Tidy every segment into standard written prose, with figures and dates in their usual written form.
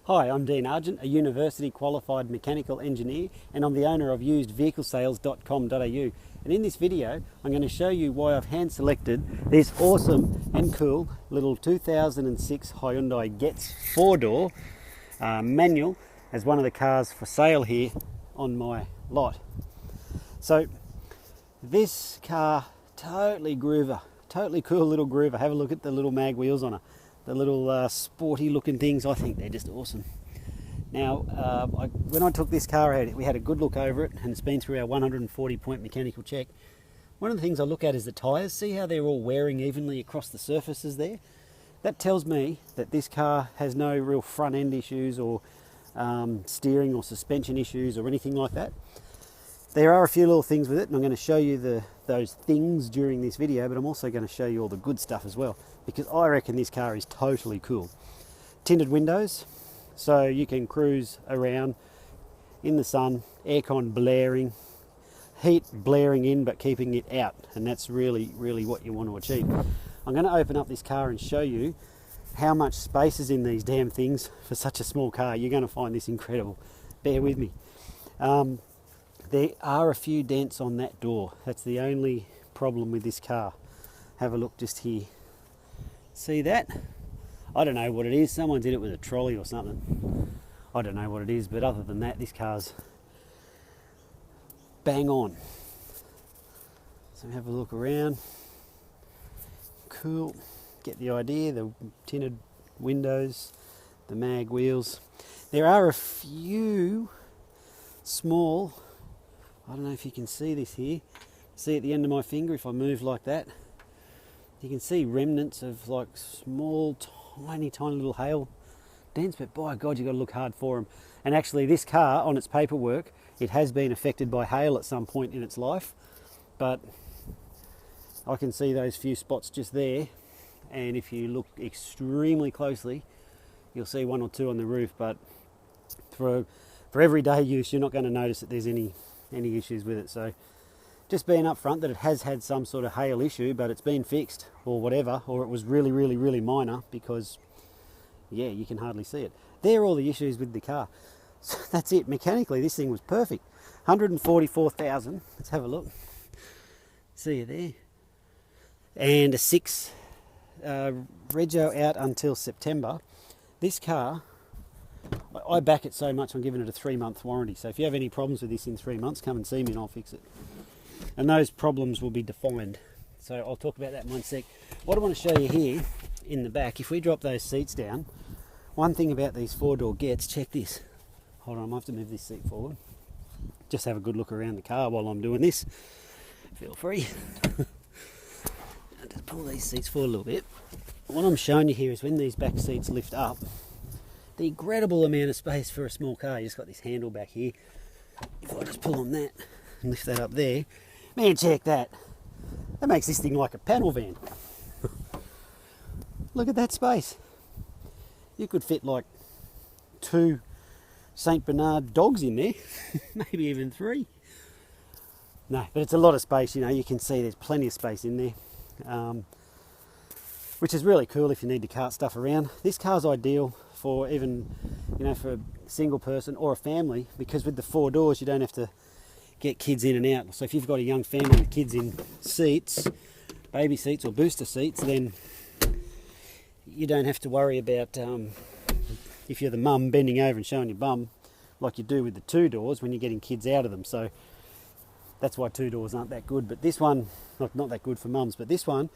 Hi, I'm Dean Argent, a university qualified mechanical engineer, and I'm the owner of usedvehiclesales.com.au. And in this video, I'm going to show you why I've hand selected this awesome and cool little 2006 Hyundai Getz 4-door manual as one of the cars for sale here on my lot. So this car, totally groover, totally cool little groover. Have a look at the little mag wheels on her. The little sporty looking things, I think they're just awesome. Now, when I took this car out, we had a good look over it, and it's been through our 140 point mechanical check. One of the things I look at is the tyres. See how they're all wearing evenly across the surfaces there? That tells me that this car has no real front end issues or steering or suspension issues or anything like that. There are a few little things with it, and I'm going to show you those things during this video, but I'm also going to show you all the good stuff as well, because I reckon this car is totally cool. Tinted windows, so you can cruise around in the sun, aircon blaring, heat blaring in but keeping it out, and that's really, really what you want to achieve. I'm going to open up this car and show you how much space is in these damn things for such a small car. You're going to find this incredible. Bear with me. There are a few dents on that door. That's the only problem with this car. Have a look just here. See that? I don't know what it is. Someone did it with a trolley or something. I don't know what it is, but other than that, this car's bang on. So have a look around. Cool. Get the idea. The tinted windows, the mag wheels. There are a few small, I don't know if you can see this here. See at the end of my finger, if I move like that, you can see remnants of like small, tiny little hail dents, but by God, you've got to look hard for them. And actually this car, on its paperwork, it has been affected by hail at some point in its life, but I can see those few spots just there, and if you look extremely closely, you'll see one or two on the roof, but for everyday use, you're not going to notice that there's any issues with it. So just being upfront that it has had some sort of hail issue, but it's been fixed or whatever, or it was really, really, really minor, because yeah, you can hardly see it. They're all the issues with the car. So that's it. Mechanically, this thing was perfect. 144,000. Let's have a look. See you there. And a 6 rego out until September. This car, I back it so much, I'm giving it a 3-month warranty. So if you have any problems with this in 3 months, come and see me and I'll fix it. And those problems will be defined. So I'll talk about that in one sec. What I want to show you here in the back, if we drop those seats down, one thing about these 4-door Getz, check this. Hold on, I might have to move this seat forward. Just have a good look around the car while I'm doing this. Feel free. I'll just pull these seats forward a little bit. What I'm showing you here is when these back seats lift up, the incredible amount of space for a small car. You just got this handle back here. If I just pull on that and lift that up there, man, check that. That makes this thing like a panel van. Look at that space. You could fit like 2 St. Bernard dogs in there, maybe even 3. No, but it's a lot of space. You know, you can see there's plenty of space in there, which is really cool if you need to cart stuff around. This car's ideal for even, you know, for a single person or a family, because with the 4 doors you don't have to get kids in and out. So if you've got a young family with kids in seats, baby seats or booster seats, then you don't have to worry about if you're the mum bending over and showing your bum like you do with the 2 doors when you're getting kids out of them. So that's why 2 doors aren't that good. But this one, not that good for mums, but this one,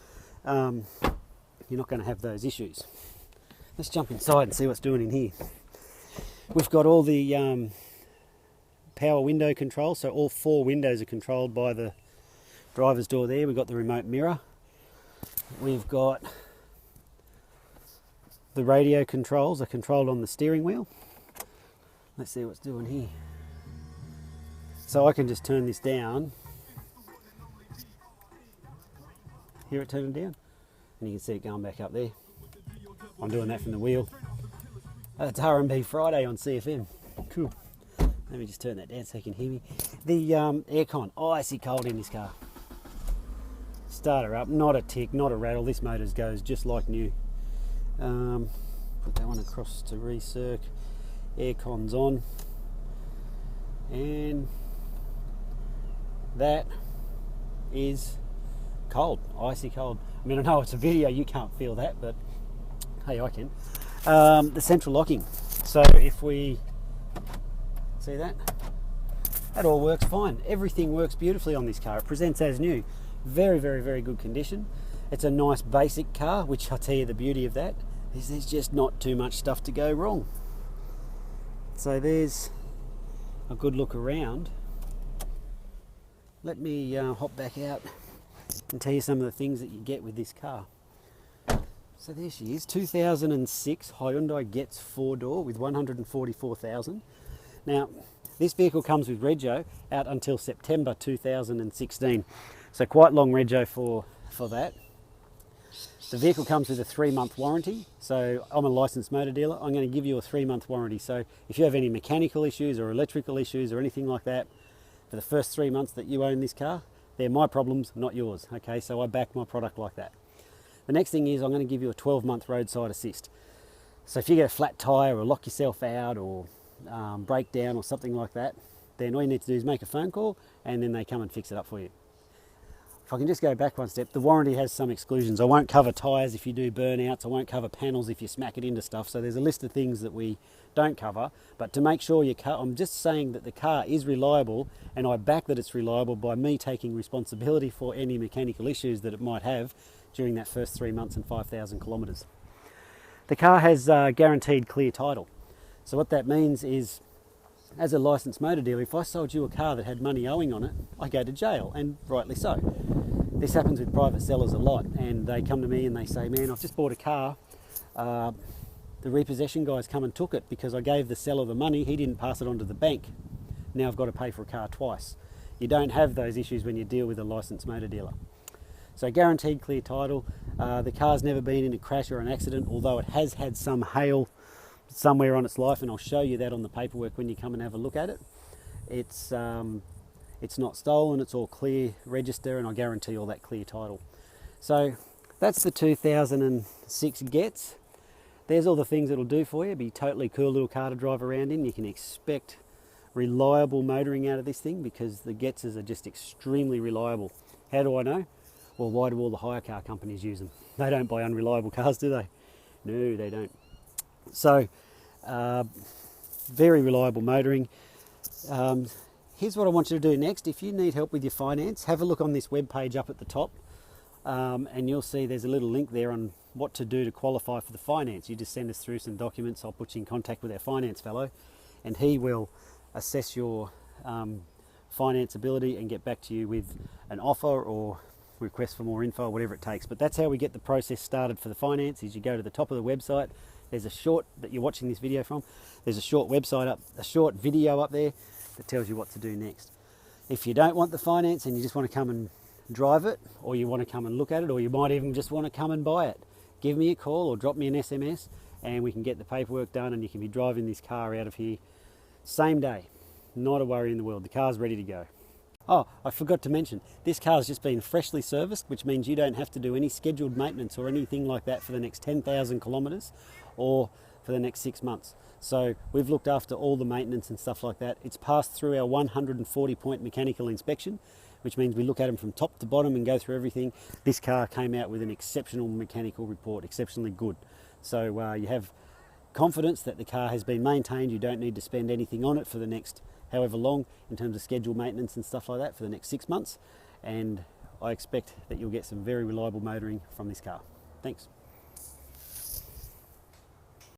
you're not going to have those issues. Let's jump inside and see what's doing in here. We've got all the power window control, so all 4 windows are controlled by the driver's door there. We've got the remote mirror. We've got the radio controls are controlled on the steering wheel. Let's see what's doing here. So I can just turn this down. Hear it turning down? And you can see it going back up there. I'm doing that from the wheel. It's R&B Friday on CFM. Cool. Let me just turn that down so you can hear me. The aircon, icy cold in this car. Start her up, not a tick, not a rattle. This motor goes just like new. Put that one across to recirc. aircon's on, and that is cold, icy cold. I mean, I know it's a video, you can't feel that, but hey, I can. The central locking. So if we see that all works fine. Everything works beautifully on this car. It presents as new. Very, very, very good condition. It's a nice basic car, which I'll tell you the beauty of that is there's just not too much stuff to go wrong. So there's a good look around. Let me hop back out and tell you some of the things that you get with this car. So there she is, 2006 Hyundai Getz 4-door with 144,000. Now, this vehicle comes with rego out until September 2016. So quite long rego for that. The vehicle comes with a 3-month warranty. So I'm a licensed motor dealer. I'm going to give you a 3-month warranty. So if you have any mechanical issues or electrical issues or anything like that, for the first 3 months that you own this car, they're my problems, not yours. Okay, so I back my product like that. The next thing is I'm going to give you a 12-month roadside assist. So if you get a flat tyre or lock yourself out or break down or something like that, then all you need to do is make a phone call and then they come and fix it up for you. If I can just go back one step, the warranty has some exclusions. I won't cover tyres if you do burnouts, I won't cover panels if you smack it into stuff, so there's a list of things that we don't cover, but to make sure your car, I'm just saying that the car is reliable and I back that it's reliable by me taking responsibility for any mechanical issues that it might have during that first 3 months and 5,000 kilometres. The car has guaranteed clear title. So what that means is, as a licensed motor dealer, if I sold you a car that had money owing on it, I go to jail, and rightly so. This happens with private sellers a lot, and they come to me and they say, man, I've just bought a car, the repossession guys come and took it because I gave the seller the money, he didn't pass it on to the bank. Now I've got to pay for a car twice. You don't have those issues when you deal with a licensed motor dealer. So guaranteed clear title. The car's never been in a crash or an accident, although it has had some hail somewhere on its life, and I'll show you that on the paperwork when you come and have a look at it. It's not stolen, it's all clear register, and I guarantee all that clear title. So that's the 2006 Getz. There's all the things it'll do for you. It'll be a totally cool little car to drive around in. You can expect reliable motoring out of this thing because the Getzes are just extremely reliable. How do I know? Well, why do all the hire car companies use them? They don't buy unreliable cars, do they? No, they don't. So, very reliable motoring. Here's what I want you to do next. If you need help with your finance, have a look on this web page up at the top, and you'll see there's a little link there on what to do to qualify for the finance. You just send us through some documents. I'll put you in contact with our finance fellow, and he will assess your finance ability and get back to you with an offer or request for more info, whatever it takes. But that's how we get the process started for the finance. Is you go to the top of the website. There's a short that you're watching this video from. There's a short website up, a short video up there that tells you what to do next. If you don't want the finance and you just want to come and drive it, or you want to come and look at it, or you might even just want to come and buy it, give me a call or drop me an SMS and we can get the paperwork done and you can be driving this car out of here same day. Not a worry in the world. The car's ready to go. Oh, I forgot to mention, this car's just been freshly serviced, which means you don't have to do any scheduled maintenance or anything like that for the next 10,000 kilometres or for the next 6 months. So we've looked after all the maintenance and stuff like that. It's passed through our 140-point mechanical inspection, which means we look at them from top to bottom and go through everything. This car came out with an exceptional mechanical report, exceptionally good. So you have confidence that the car has been maintained. You don't need to spend anything on it for the next however long in terms of scheduled maintenance and stuff like that for the next 6 months. And I expect that you'll get some very reliable motoring from this car. Thanks.